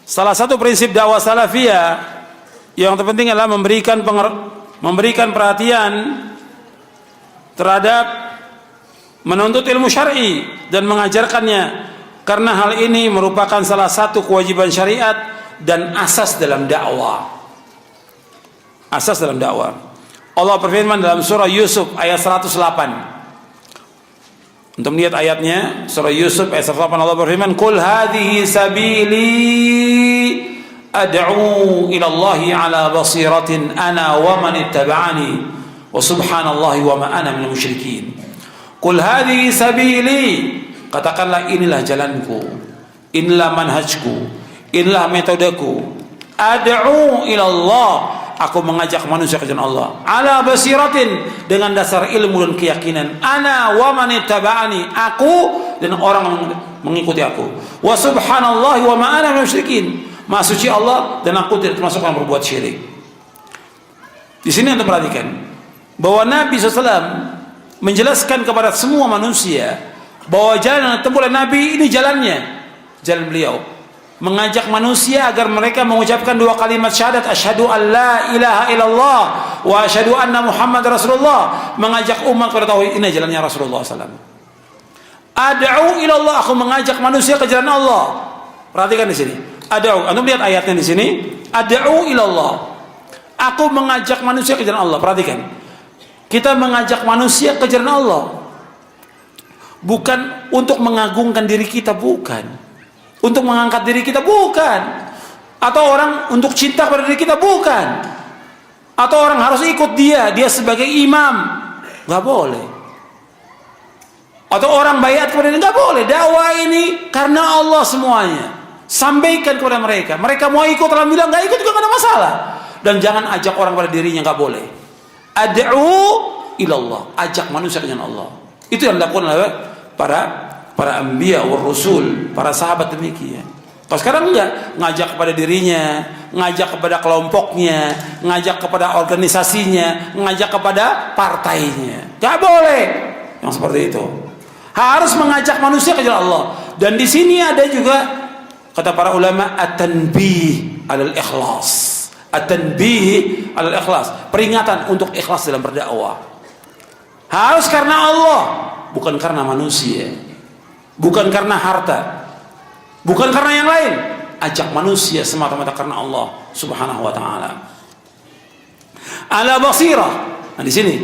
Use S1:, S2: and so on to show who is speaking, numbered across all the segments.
S1: Salah satu prinsip dakwah salafiyah yang terpenting adalah memberikan perhatian terhadap menuntut ilmu syar'i dan mengajarkannya, karena hal ini merupakan salah satu kewajiban syariat dan asas dalam dakwah. Asas dalam dakwah. Allah berfirman dalam surah Yusuf ayat 108. Untuk melihat ayatnya, surah Yusuf ayat 108, Allah berfirman, "Qul hadhihi sabili ad'u ila Allahi ala basiratin ana wa man ittaba'ani wa subhanallahi wa ma ana minal musyrikin." Qul hadhihi sabili, katakanlah inilah jalanku, inilah manhajku, inilah metodeku. Ad'u ila Allah, aku mengajak manusia ke jalan Allah. Ala basiratin, dengan dasar ilmu dan keyakinan. Ana wa man ittaba'ani, aku dan orang yang mengikuti aku. Wa subhanallahi wa ma ana minal musyrikin, Maha suci Allah dan aku tidak termasuk yang berbuat syirik. Di sini Anda perhatikan bahwa Nabi SAW menjelaskan kepada semua manusia bahwa jalan yang ditempuh oleh Nabi ini jalannya, jalan beliau, mengajak manusia agar mereka mengucapkan dua kalimat syahadat, asyhadu an la ilaha illallah wa asyhadu anna Muhammad Rasulullah, mengajak umat kepada tauhid. Ini jalannya Rasulullah SAW. Ad'u ilallah, aku mengajak manusia ke jalan Allah. Perhatikan di sini. Ad'u, antum lihat ayatnya di sini. Ad'u ilallah, aku mengajak manusia ke jalan Allah. Perhatikan. Kita mengajak manusia ke jalan Allah bukan untuk mengagungkan diri kita, bukan. Untuk mengangkat diri kita, bukan. Atau orang untuk cinta pada diri kita, bukan. Atau orang harus ikut dia sebagai imam, nggak boleh. Atau orang bayat kepada dia, nggak boleh. Dakwah ini karena Allah semuanya. Sampaikan kepada mereka. Mereka mau ikut, orang bilang nggak ikut juga nggak ada masalah. Dan jangan ajak orang pada dirinya, nggak boleh. Ad'u ilallah, ajak manusia dengan Allah. Itu yang dilakukan oleh para anbiya wa rasul, para sahabat demikian. Kalau sekarang enggak, ngajak kepada dirinya, ngajak kepada kelompoknya, ngajak kepada organisasinya, ngajak kepada partainya. Enggak boleh yang seperti itu. Harus mengajak manusia ke jalan Allah. Dan di sini ada juga kata para ulama at-tanbih 'alal ikhlas. At-tanbih 'alal ikhlas, peringatan untuk ikhlas dalam berdakwah. Harus karena Allah, bukan karena manusia. Bukan karena harta, bukan karena yang lain. Ajak manusia semata-mata karena Allah Subhanahu wa taala. Ala basirah. Nah, di sini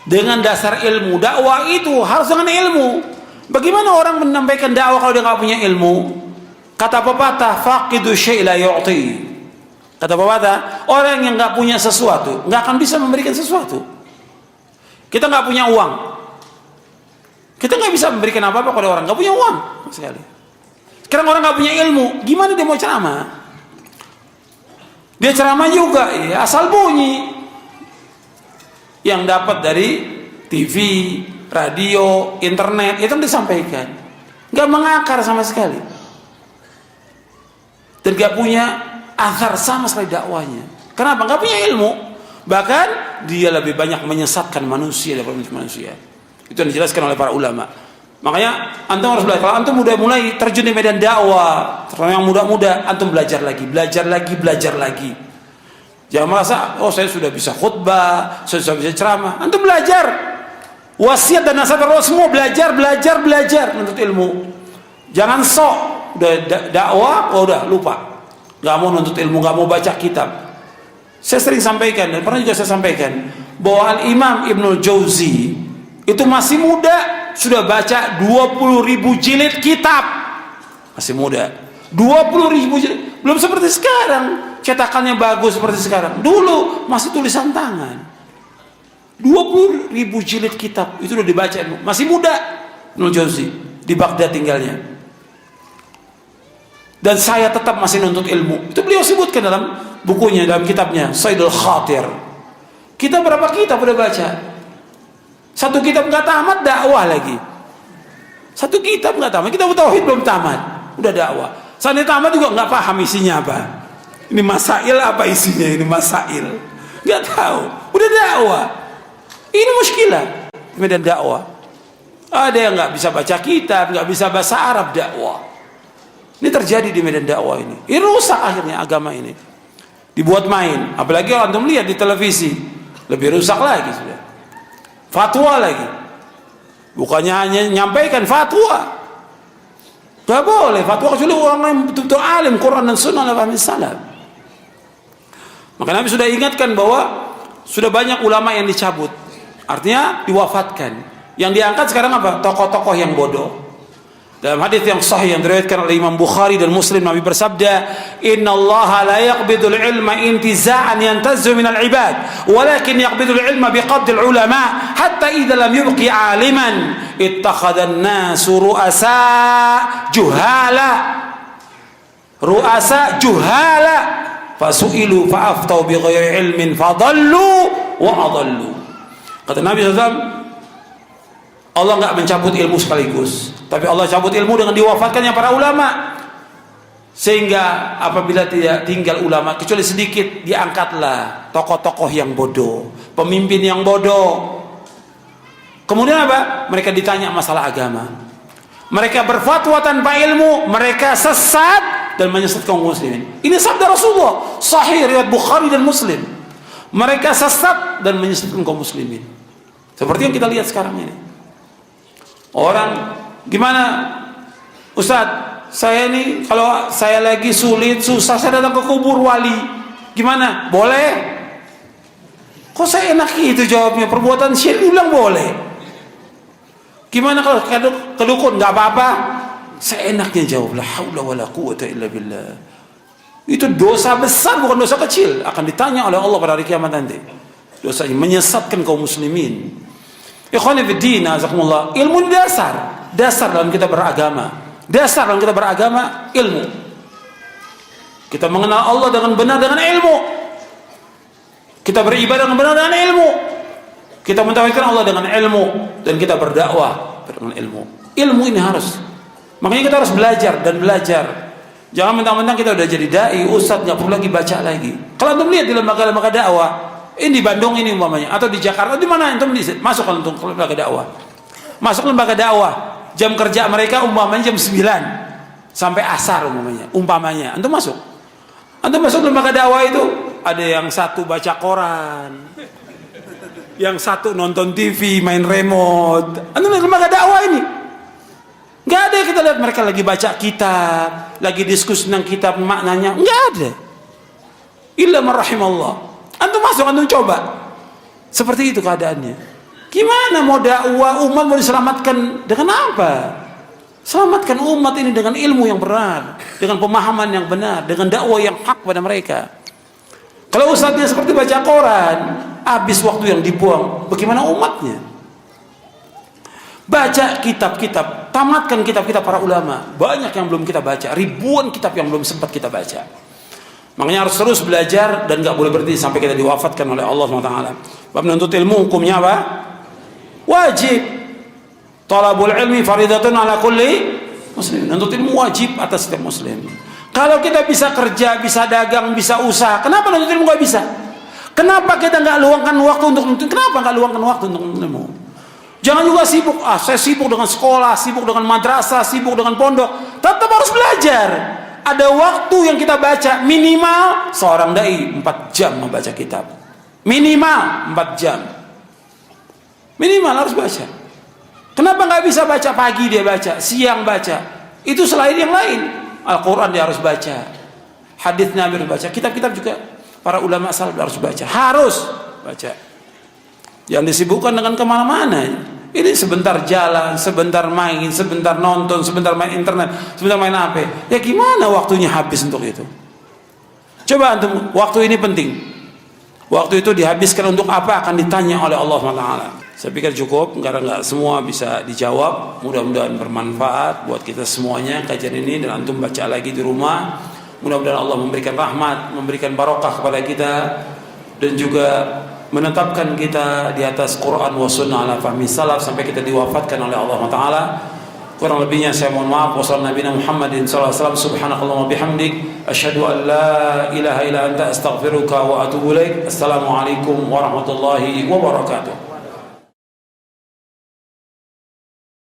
S1: dengan dasar ilmu, dakwah itu harus dengan ilmu. Bagaimana orang menyampaikan dakwah kalau dia nggak punya ilmu? Kata pepatah, faqidu syai' la yu'ti. Kata pepatah, orang yang nggak punya sesuatu nggak akan bisa memberikan sesuatu. Kita nggak punya uang, kita nggak bisa memberikan apa-apa pada orang nggak punya uang sekali. Sekarang orang nggak punya ilmu, gimana dia mau ceramah? Dia ceramah juga, ya, asal bunyi. Yang dapat dari TV, radio, internet itu disampaikan, nggak mengakar sama sekali, dan nggak punya athar sama sekali dakwanya. Kenapa? Nggak punya ilmu. Bahkan dia lebih banyak menyesatkan manusia daripada manusia. Itu yang dijelaskan oleh para ulama. Makanya antum harus belajar. Kalau antum udah mulai terjun di medan dakwah, terutama yang muda-muda, antum belajar lagi. Jangan merasa, oh saya sudah bisa khutbah, saya sudah bisa ceramah. Antum belajar. Wasiat dan nasihat Allah semua belajar menuntut ilmu. Jangan sok udah dakwah, oh udah lupa. Gak mau nuntut ilmu, gak mau baca kitab. Saya sering sampaikan, dan pernah juga saya sampaikan, bahwa Al-Imam Ibnul Jauzi itu masih muda, sudah baca 20.000 jilid kitab. Masih muda, 20.000 jilid. Belum seperti sekarang, cetakannya bagus seperti sekarang. Dulu masih tulisan tangan. 20.000 jilid kitab, itu sudah dibaca. Masih muda, Ibnul Jauzi, di Baghdad tinggalnya. Dan saya tetap masih nuntut ilmu. Itu beliau sebutkan dalam bukunya, dalam kitabnya Saidul Khatir. Kita berapa kitab udah baca? Satu kitab nggak tamat, dakwah lagi. Satu kitab nggak tamat, kitab tauhid belum tamat, udah dakwah. Seandainya tamat juga nggak paham isinya apa. Ini masail apa isinya? Ini masail nggak tahu, udah dakwah. Ini muskilah medan dakwah. Ada yang nggak bisa baca kitab, nggak bisa bahasa Arab, dakwah. Ini terjadi di medan dakwah ini. Ini rusak akhirnya agama ini. Dibuat main. Apalagi kalau antum lihat di televisi, lebih rusak lagi sudah. Fatwa lagi. Bukannya hanya nyampaikan fatwa. Gak boleh fatwa kecuali orang yang betul-betul alim Quran dan Sunnah dan paham salaf. Maka Nabi sudah ingatkan bahwa sudah banyak ulama yang dicabut. Artinya diwafatkan. Yang diangkat sekarang apa? Tokoh-tokoh yang bodoh. Dalam hadis yang sahih yang diriwayatkan oleh Imam Bukhari dan Muslim, Nabi bersabda, "Inna Allah la yaqbidul ilma intiza'an yantazzu minal ibad, walakin yaqbidul ilma biqabdil ulama, hatta idza lam yubqi 'aliman ittakhadhan nasu ru'asa juhala fasu'ilu fa'aftau bighairi ilmin fadallu wa adallu." Kata Nabi SAW, Allah enggak mencabut ilmu sekaligus, tapi Allah cabut ilmu dengan diwafatkannya para ulama. Sehingga apabila tidak tinggal ulama kecuali sedikit, diangkatlah tokoh-tokoh yang bodoh, pemimpin yang bodoh. Kemudian apa? Mereka ditanya masalah agama. Mereka berfatwa tanpa ilmu, mereka sesat dan menyesatkan kaum muslimin. Ini sabda Rasulullah, sahih riwayat Bukhari dan Muslim. Mereka sesat dan menyesatkan kaum muslimin. Seperti yang kita lihat sekarang ini. Orang gimana, Ustadz, saya ini kalau saya lagi sulit, susah, saya datang ke kubur wali, gimana? Boleh? Kok saya enak itu jawabnya? Perbuatan syirik bilang boleh. Gimana kalau ke dukun? Gak apa-apa. Saya enaknya jawab, la haula wala quwwata illa billah. Itu dosa besar, bukan dosa kecil. Akan ditanya oleh Allah pada hari kiamat nanti. Dosanya menyesatkan kaum muslimin. Ikhwani fiddin, azakumullah. Ilmu dasar dalam kita beragama. Dasar dalam kita beragama ilmu. Kita mengenal Allah dengan benar dengan ilmu. Kita beribadah dengan benar dengan ilmu. Kita mentauhidkan Allah dengan ilmu, dan kita berdakwah dengan ilmu. Ilmu ini harus. Makanya kita harus belajar dan belajar. Jangan mentang-mentang kita udah jadi dai, ustadz, nggak perlu lagi baca lagi. Kalau antum lihat di lembaga-lembaga dakwah, ini di Bandung ini umpamanya, atau di Jakarta, di mana antum masuk kalau untuk lembaga dakwah. Masuk lembaga dakwah, jam kerja mereka umpamanya jam 9 sampai asar umpamanya. Antum masuk. Antum masuk lembaga dakwah itu, ada yang satu baca koran, yang satu nonton TV, main remote. Antum lihat lembaga dakwah ini. Nggak ada kita lihat mereka lagi baca kitab, lagi diskusi tentang kitab maknanya. Nggak ada. Illa man rahimallah. Antum masuk, antum coba. Seperti itu keadaannya. Gimana mau dakwah umat mau diselamatkan dengan apa? Selamatkan umat ini dengan ilmu yang benar, dengan pemahaman yang benar, dengan dakwah yang hak pada mereka. Kalau ustadznya seperti baca koran, habis waktu yang dibuang, bagaimana umatnya? Baca kitab-kitab, tamatkan kitab-kitab para ulama. Banyak yang belum kita baca, ribuan kitab yang belum sempat kita baca. Makanya harus terus belajar dan gak boleh berhenti sampai kita diwafatkan oleh Allah SWT. Menuntut ilmu hukumnya apa? Wajib. Talabul ilmi faridatun ala kulli muslim. Menuntut ilmu wajib atas setiap muslim. Kalau kita bisa kerja, bisa dagang, bisa usaha, kenapa menuntut ilmu gak bisa? Kenapa kita gak luangkan waktu untuk menuntut? Kenapa gak luangkan waktu untuk menuntut ilmu? Jangan juga sibuk. Saya sibuk dengan sekolah, sibuk dengan madrasah, sibuk dengan pondok. Tetap harus belajar. Ada waktu yang kita baca, minimal seorang dai 4 jam membaca kitab. Minimal 4 jam. Minimal harus baca. Kenapa nggak bisa baca pagi dia baca, siang baca? Itu selain yang lain. Al-Quran dia harus baca. Hadis Nabi harus baca. Kitab-kitab juga para ulama salaf harus baca. Harus baca. Jangan disibukkan dengan kemana-mana. Ini sebentar jalan, sebentar main, sebentar nonton, sebentar main internet, sebentar main HP. Ya gimana waktunya habis untuk itu? Coba antum, waktu ini penting. Waktu itu dihabiskan untuk apa akan ditanya oleh Allah SWT. Saya pikir cukup, karena nggak semua bisa dijawab. Mudah-mudahan bermanfaat buat kita semuanya kajian ini, dan antum baca lagi di rumah. Mudah-mudahan Allah memberikan rahmat, memberikan barokah kepada kita, dan juga menetapkan kita di atas Quran wa sunnah ala fahmi salaf sampai kita diwafatkan oleh Allah Ta'ala. Kurang lebihnya saya mohon maaf. Wassalamualaikum Muhammadin sallallahu alaihi wasallam. Subhanakallahumma bihamdik asyhadu an la ilaha illa anta astaghfiruka wa atubu ilaik. Assalamualaikum warahmatullahi wabarakatuh.